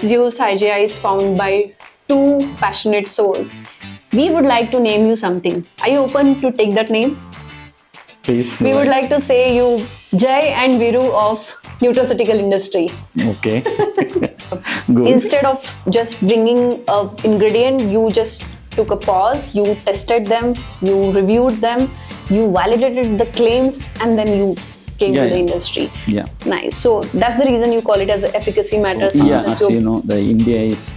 Zeus Hygia is found by two passionate souls. We would like to name you something. Are you open to take that name? Please. We would like to say you Jai and Viru of nutraceutical industry. Okay. Good. Instead of just bringing a ingredient, you just took a pause, you tested them, you reviewed them, you validated the claims, and then you came to the industry. Yeah. Nice. So that's the reason you call it as efficacy matters. Yeah, as you know, the India is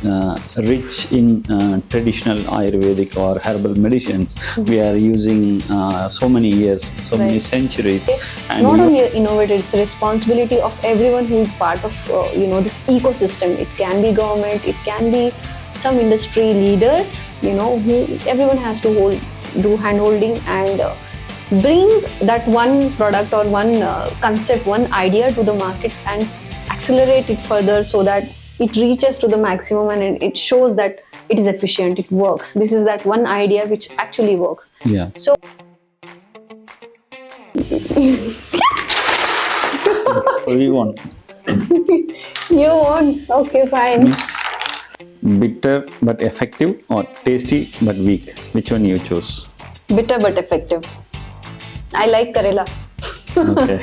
rich in traditional Ayurvedic or herbal medicines. We are using so many years, so many centuries. And not only innovated, it's a responsibility of everyone who is part of this ecosystem. It can be government, it can be some industry leaders. Who everyone has to do hand holding and bring that one product or one concept, one idea to the market and accelerate it further so that it reaches to the maximum and it shows that it is efficient, it works. This is that one idea which actually works. Yeah. So we want you want? Okay, fine. Bitter but effective or tasty but weak? Which one you choose? Bitter but effective. I like Karela. Okay.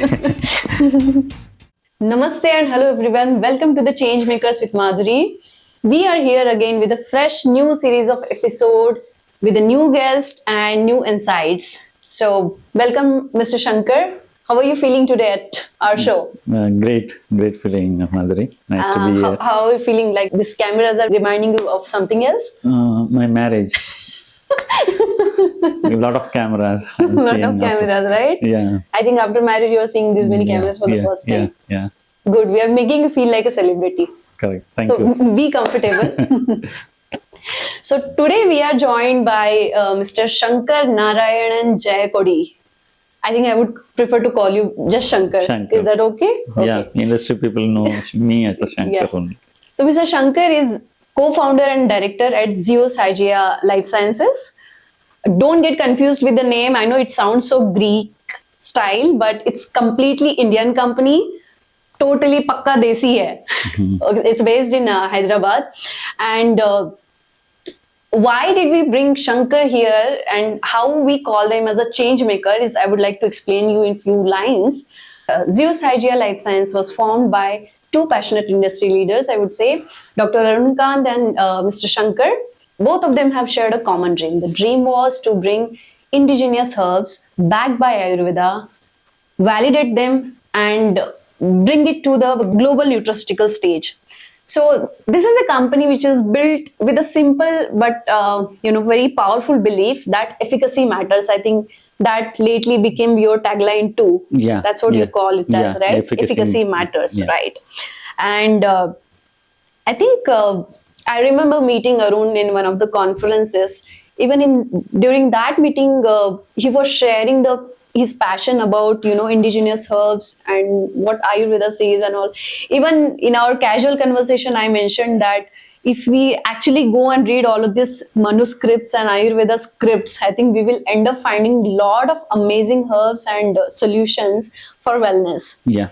Namaste and hello everyone. Welcome to the Changemakers with Madhuri. We are here again with a fresh new series of episode with a new guest and new insights. So welcome Mr. Shankar. How are you feeling today at our show? Great feeling, Madhuri. Nice to be here. How are you feeling? Like these cameras are reminding you of something else? My marriage. A lot of cameras. A lot of cameras, right? Yeah. I think after marriage you are seeing these many cameras for the first time. Yeah. Good. We are making you feel like a celebrity. Correct. Thank you. So be comfortable. So today we are joined by Mr. Shankar Narayanan Jayakodi. I think I would prefer to call you just Shankar. Is that okay? Yeah, industry people know me as a Shankar only. So Mr. Shankar is co-founder and director at Zeus Hygia Life Sciences. Don't get confused with the name. I know it sounds so Greek style, but it's completely Indian company. Totally pakka desi hai. It's based in Hyderabad. And why did we bring Shankar here and how we call them as a change maker is I would like to explain you in few lines. Zeus Hygia Life Science was formed by two passionate industry leaders, I would say, Dr. Arun Kant and Mr. Shankar. Both of them have shared a common dream. The dream was to bring indigenous herbs backed by Ayurveda, validate them and bring it to the global nutraceutical stage. So this is a company which is built with a simple but very powerful belief that efficacy matters. I think that lately became your tagline too. Yeah, that's what you call it as, right? Efficacy matters, right? And I think I remember meeting Arun in one of the conferences. Even during that meeting, he was sharing his passion about indigenous herbs and what Ayurveda says and all. Even in our casual conversation, I mentioned that if we actually go and read all of these manuscripts and Ayurveda scripts, I think we will end up finding a lot of amazing herbs and solutions for wellness. Yeah.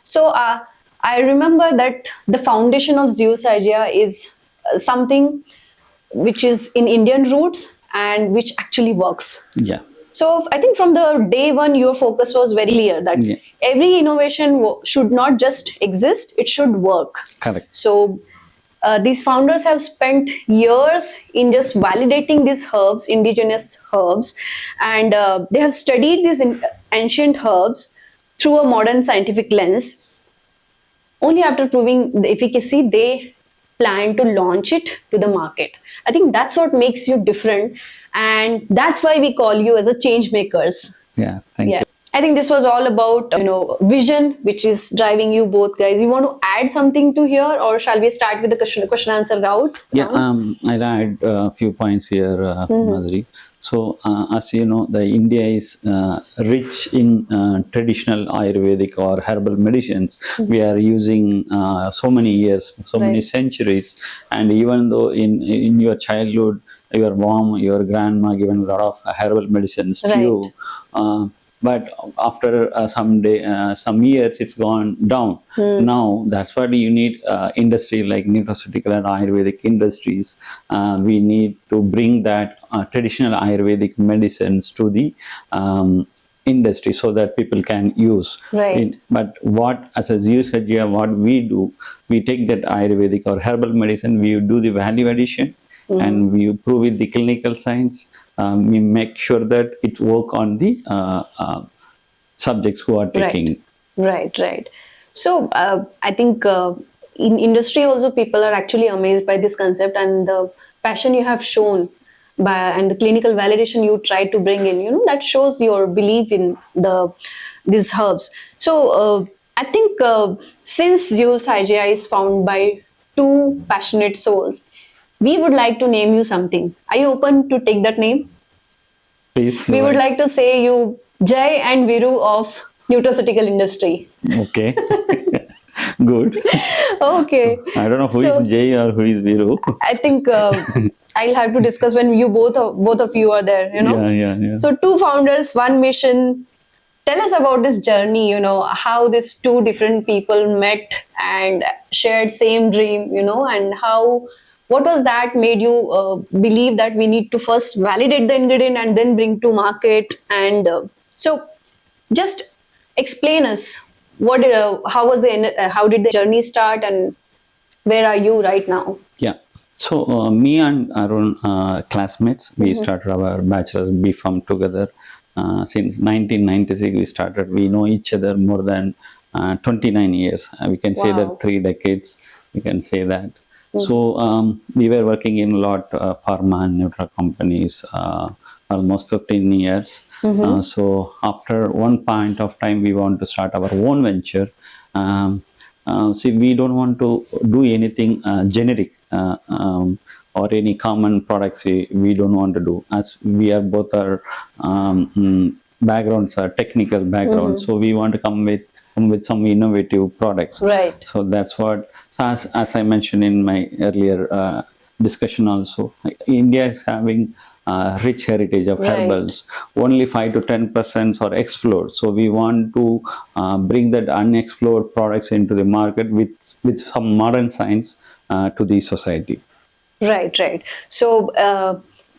So I remember that the foundation of Zeus Hygia is something which is in Indian roots and which actually works. Yeah. So I think from the day one, your focus was very clear that every innovation should not just exist, it should work. Correct. So these founders have spent years in just validating these herbs, indigenous herbs, and they have studied these ancient herbs through a modern scientific lens. Only after proving the efficacy, they plan to launch it to the market. I think that's what makes you different. And that's why we call you as a change makers. Yeah, thank you. I think this was all about vision, which is driving you both guys. You want to add something to here, or shall we start with the question answer route? Yeah, I'll add a few points here, Madhuri. So, as you know, the India is rich in traditional Ayurvedic or herbal medicines. We are using so many years, so many centuries, and even though in your childhood, your mom, your grandma given a lot of herbal medicines to you. but after some years, it's gone down. Now that's why you need industry like nutraceutical and Ayurvedic industries. We need to bring that traditional Ayurvedic medicines to the industry so that people can use Right. it. But what, as a Zeus Hygia, what we do, we take that Ayurvedic or herbal medicine, we do the value addition, and we prove with the clinical science. We make sure that it work on the subjects who are taking. Right. So I think in industry also people are actually amazed by this concept and the passion you have shown by and the clinical validation you try to bring in. That shows your belief in these herbs. So I think since Zeus Hygia is found by two passionate souls, we would like to name you something. Are you open to take that name? Please. We would like to say you Jai and Viru of nutraceutical industry. Okay. Good. Okay. I don't know who So- is Jay or who is Viru. I think I'll have to discuss when you both of you are there. Yeah. So two founders, one mission. Tell us about this journey. How these two different people met and shared same dream. And how. What was that made you believe that we need to first validate the ingredient and then bring to market? And so, just explain us how did the journey start and where are you right now? Yeah. So me and Arun, classmates, we started our bachelor's B Farm together. Since 1996 we started. We know each other more than 29 years. We can say Wow. that 3 decades. We can say that. So we were working in a lot pharma and nutra companies, almost 15 years. So after one point of time, we want to start our own venture. See, we don't want to do anything generic or any common products. We don't want to do, as we are both our backgrounds are technical backgrounds. So we want to come with some innovative products. Right. So that's what. So as I mentioned in my earlier discussion also, India is having rich heritage of Right. herbals. Only 5 to 10% are explored. So we want to bring that unexplored products into the market with some modern science to the society. Right. So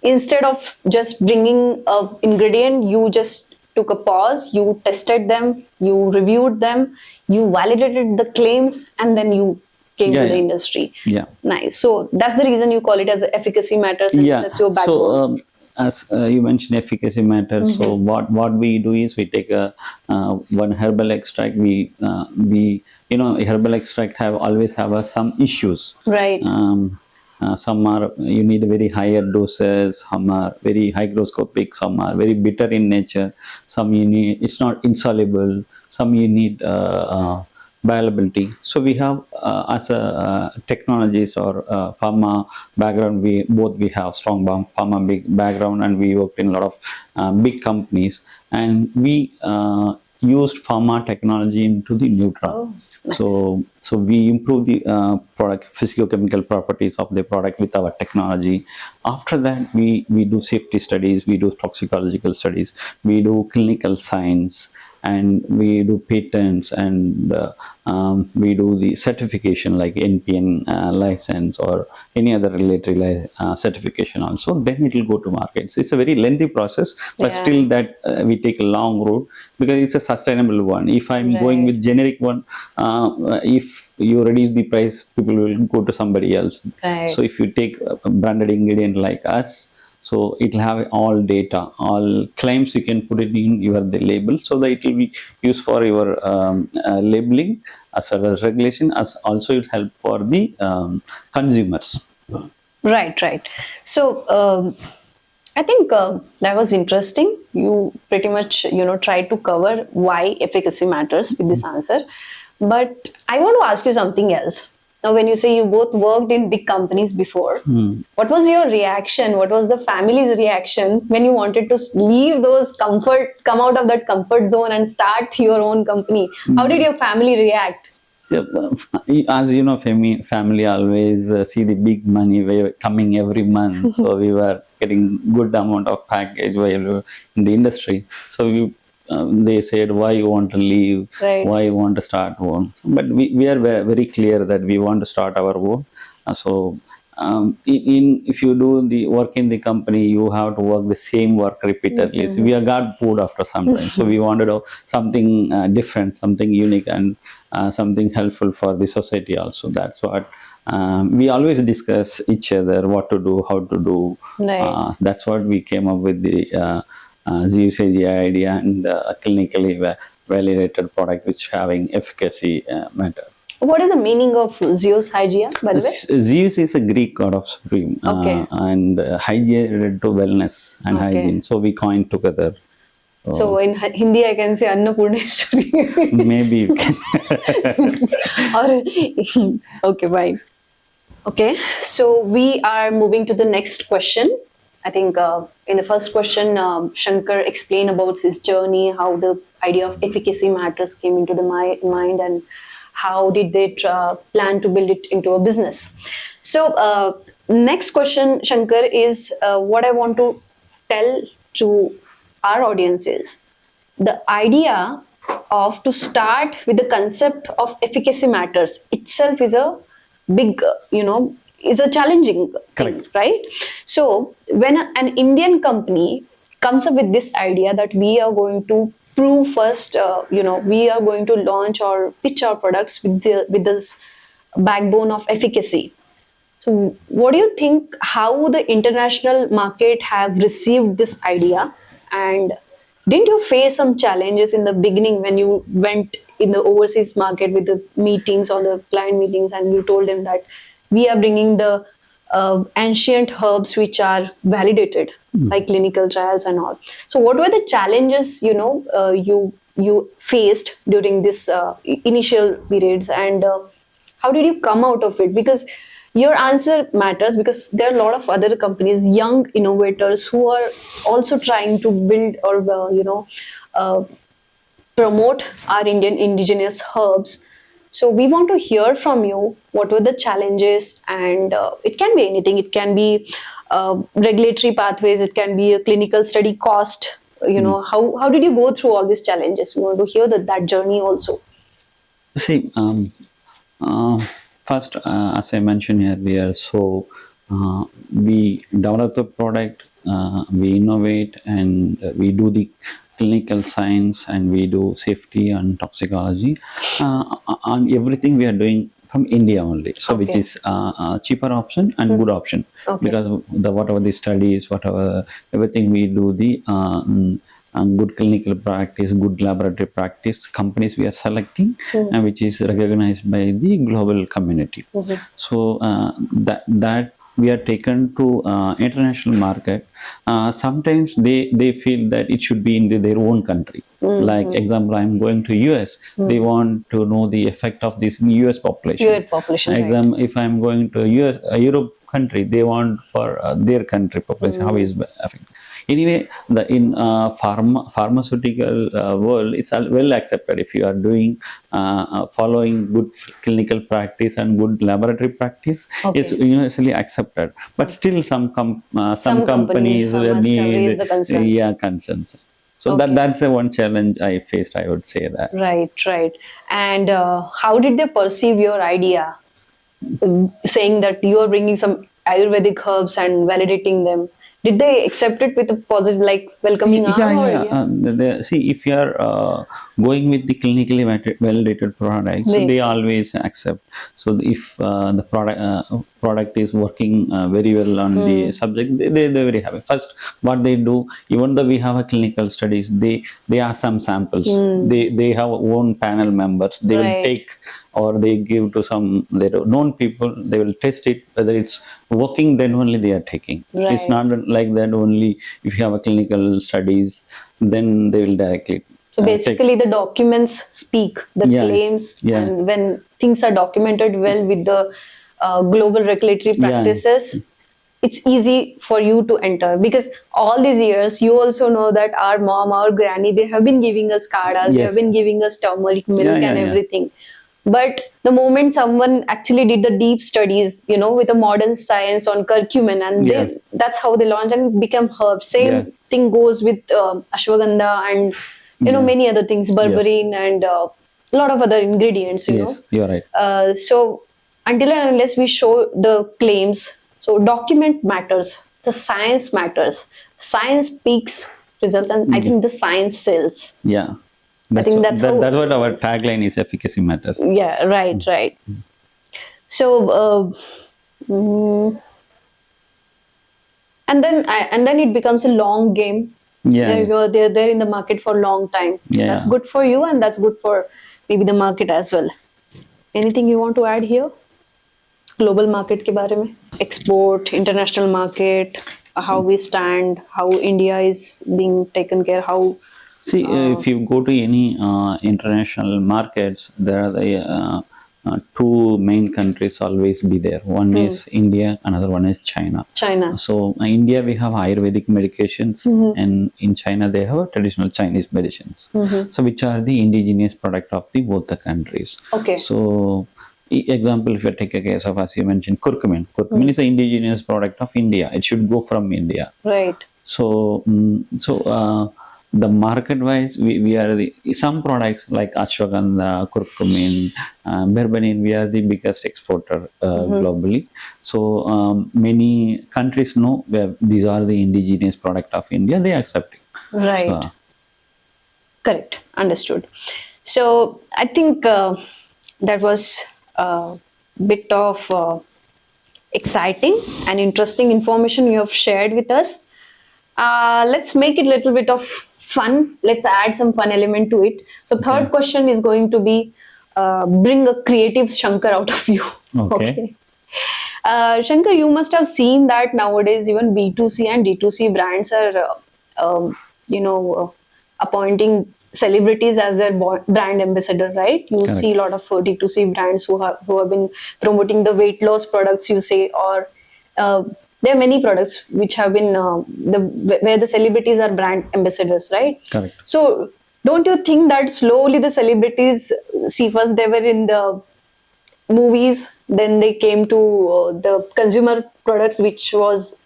instead of just bringing a ingredient, you just took a pause, you tested them, you reviewed them, you validated the claims, and then you came to the industry. Yeah. Nice. So that's the reason you call it as efficacy matters, and that's your backbone. So as you mentioned, efficacy matters. So what we do is we take one herbal extract. We herbal extract always have some issues. Right. Some are you need very higher doses. Some are very hygroscopic. Some are very bitter in nature. Some you need it's not insoluble. Some you need bioavailability. So we have as a technologies or pharma background, we have strong pharma big background, and we worked in a lot of big companies, and we used pharma technology into the nutra. Oh, nice. So we improve the product physicochemical properties of the product with our technology. After that, we do safety studies, we do toxicological studies, we do clinical science, and we do patents, and we do the certification like NPN license or any other regulatory certification also. Then it will go to markets. It's a very lengthy process, but Yeah. still that we take a long road because it's a sustainable one. If I'm going with generic one, if you reduce the price, people will go to somebody else. Right. So if you take a branded ingredient like us, so it will have all data, all claims, you can put it in the label, so that it will be used for your labeling as well as regulation, as also it help for the consumers. Right. So I think that was interesting. You pretty much tried to cover why efficacy matters with this answer. But I want to ask you something else. Now, when you say you both worked in big companies before, what was your reaction? What was the family's reaction when you wanted to leave come out of that comfort zone and start your own company? How did your family react? Yeah, as you know, family always see the big money coming every month. So we were getting good amount of package while in the industry. So they said, why you want to leave, Right. why you want to start one. But we are very clear that we want to start our own. If you do the work in the company, you have to work the same work repeatedly. So we are got bored after some time. So we wanted to do something different, something unique, and something helpful for the society also. That's what we always discuss each other, what to do, how to do. Right. That's what we came up with the Zeus Hygia idea, and clinically validated product which having efficacy matter. What is the meaning of Zeus Hygia, by the way? Zeus is a Greek god of supreme, Okay. and Hygia related to wellness and Okay. hygiene. So we coined together. So in Hindi, I can say Annapurneshwari. Maybe you can. Or okay, fine. Okay, so we are moving to the next question. I think in the first question, Shankar explained about his journey, how the idea of efficacy matters came into the mind, and how did they plan to build it into a business. So next question, Shankar, is what I want to tell to our audience is the idea of to start with the concept of efficacy matters itself is a big, is a challenging thing, Correct. right? So when an Indian company comes up with this idea that we are going to prove first, we are going to launch or pitch our products with this backbone of efficacy. So what do you think, how the international market have received this idea? And didn't you face some challenges in the beginning when you went in the overseas market with the meetings or the client meetings, and you told them that we are bringing the ancient herbs which are validated by clinical trials and all? So what were the challenges you faced during this initial periods, and how did you come out of it? Because your answer matters, because there are a lot of other companies, young innovators, who are also trying to build or promote our Indian indigenous herbs. So we want to hear from you what were the challenges, and it can be anything. It can be regulatory pathways, it can be a clinical study cost. How did you go through all these challenges? We want to hear that journey also. See, first, as I mentioned earlier, so we develop the product, we innovate, and we do the clinical science, and we do safety and toxicology. On everything we are doing from India only, so which Okay. is a cheaper option and good option. Okay. Because whatever the studies, whatever everything we do the good clinical practice, good laboratory practice companies we are selecting, and which is recognized by the global community. So that we are taken to international market. Sometimes they feel that it should be in their own country. Like example, I'm going to US, they want to know the effect of this in US population. US population, right. Example, if I'm going to US, Europe country, they want for their country population, how is affected. Anyway, in pharmaceutical world, it's well accepted if you are doing following good clinical practice and good laboratory practice. Okay. It's universally accepted. But still, some companies must have need raised the concern. concerns. So Okay. that's the one challenge I faced, I would say that. Right. And how did they perceive your idea, saying that you are bringing some Ayurvedic herbs and validating them? Did they accept it with a positive, like welcoming arm? See, if you are going with the clinically validated products, They they accept. always accept. So if the product is working very well on the subject, they're very happy. First, what they do, even though we have a clinical studies, they ask some samples. They have own panel members. They will Right. take, or they give to some their known people. They will test it whether it's working. Then only they are taking. Right. It's not like that only. If you have a clinical studies, then they will directly. So basically, the documents speak, the Yeah. claims, Yeah. and when things are documented well with the global regulatory practices, it's easy for you to enter. Because all these years, you also know that our mom, our granny, they have been giving us kadas, they Yes. have been giving us turmeric milk Yeah, and yeah. everything. But the moment someone actually did the deep studies, with a modern science on curcumin, and that's how they launched and become herbs. Same Yeah. thing goes with ashwagandha and many other things, berberine and a lot of other ingredients, you know. Yes, you're right. So until and unless we show the claims, so document matters, the science matters. Science speaks results, and I think the science sells. Yeah. I think that's how, that's what our tagline is: efficacy matters. yeah, right. So and then it becomes a long game. Yeah. They're there in the market for a long time. Yeah. That's good for you, and that's good for maybe the market as well. Anything you want to add here? Global market के बारे में, export, international market, how we stand, how India is being taken care, how. See, if you go to any international markets, there are the two main countries always be there. One is India, another one is China. So India we have Ayurvedic medications, and in China they have traditional Chinese medicines. So which are the indigenous product of the both the countries. Okay. So example, if you take a case of, as you mentioned, curcumin. Curcumin is an indigenous product of India. It should go from India. Right. So the market wise, we are some products like ashwagandha, curcumin, berberine, we are the biggest exporter globally. So many countries know where these are the indigenous product of India, they accept it. Right. So, correct, understood. So I think that was a bit of exciting and interesting information you have shared with us. Let's make it a little bit of fun. Let's add some fun element to it. So third question is going to be bring a creative Shankar out of you. Okay. Shankar, you must have seen that nowadays even B2C and D2C brands are appointing celebrities as their brand ambassador, right? You Correct. see a lot of D2C brands who have been promoting the weight loss products, you say, or there are many products which have been where the celebrities are brand ambassadors, right? Correct. So don't you think that slowly the celebrities, see, first they were in the movies, then they came to the consumer products, which was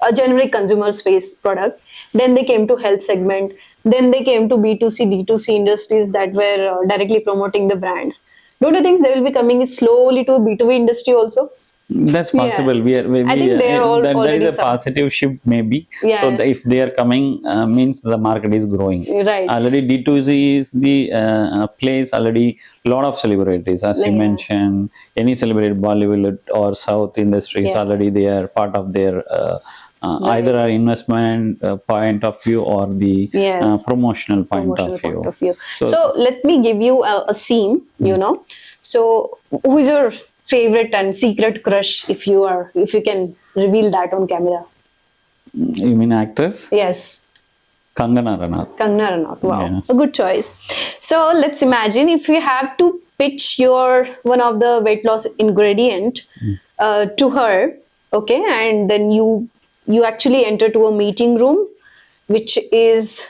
a generic consumer space product, then they came to health segment, then they came to B2C, D2C industries that were directly promoting the brands. Don't you think they will be coming slowly to B2B industry also? That's possible. Yeah. I think they are all there already is a positive shift maybe. Yeah. So if they are coming, means the market is growing. Right. Already D2C is the place. Already lot of celebrities, as you Yeah. mentioned, any celebrity, Bollywood or South industries, Yeah. already they are part of their Right. either our investment point of view or the Yes. promotional point Promotional of view. So let me give you a scene, you know. So who is your favorite and secret crush, if you can reveal that on camera? You mean actress? Yes. Kangana Ranaut. Kangana Ranaut. Wow, Yeah. a good choice. So let's imagine if you have to pitch your one of the weight loss ingredient to her, okay, and then you actually enter to a meeting room, which is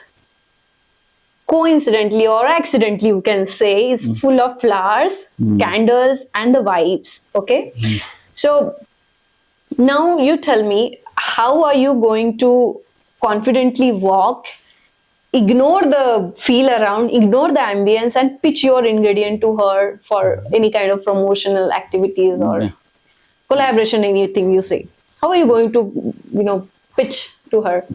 coincidentally or accidentally, you can say, is full of flowers, candles, and the vibes. Okay, so now you tell me, how are you going to confidently walk, ignore the feel around, ignore the ambience, and pitch your ingredient to her for any kind of promotional activities or collaboration, anything you say? How are you going to, pitch to her?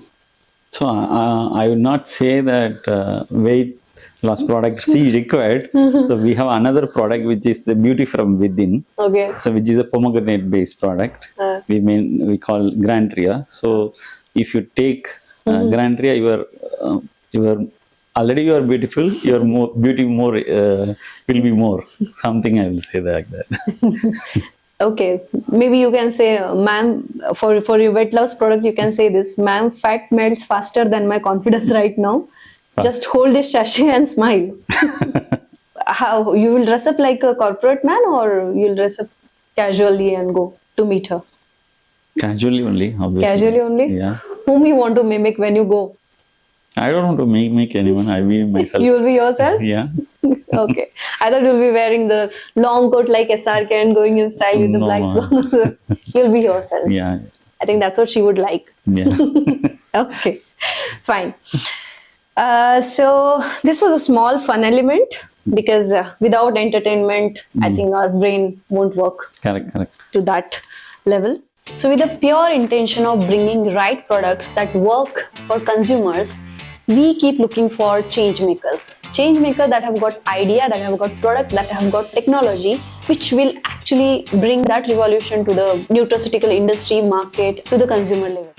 So I would not say that weight loss product C required. So we have another product which is the beauty from within. Okay. So which is a pomegranate based product. We call Grantria. So if you take Grantria, you are already you are beautiful. Your beauty more will be more. Something I will say like that. Okay, maybe you can say, ma'am, for your weight loss product, you can say this, ma'am, fat melts faster than my confidence right now. Just hold this sachet and smile. How you will dress up like a corporate man, or you'll dress up casually and go to meet her? Casually only, obviously. Casually only? Yeah. Whom you want to mimic when you go? I don't want to make anyone. I be myself. You will be yourself? Yeah. Okay. I thought you'll be wearing the long coat like SRK and going in style with the black clothes. You'll be yourself. Yeah. I think that's what she would like. Yeah. Okay. Fine. So this was a small fun element because without entertainment, I think our brain won't work Correct, correct. to that level. So with the pure intention of bringing right products that work for consumers, we keep looking for change makers. Change makers that have got idea, that have got product, that have got technology, which will actually bring that revolution to the nutraceutical industry market, to the consumer level.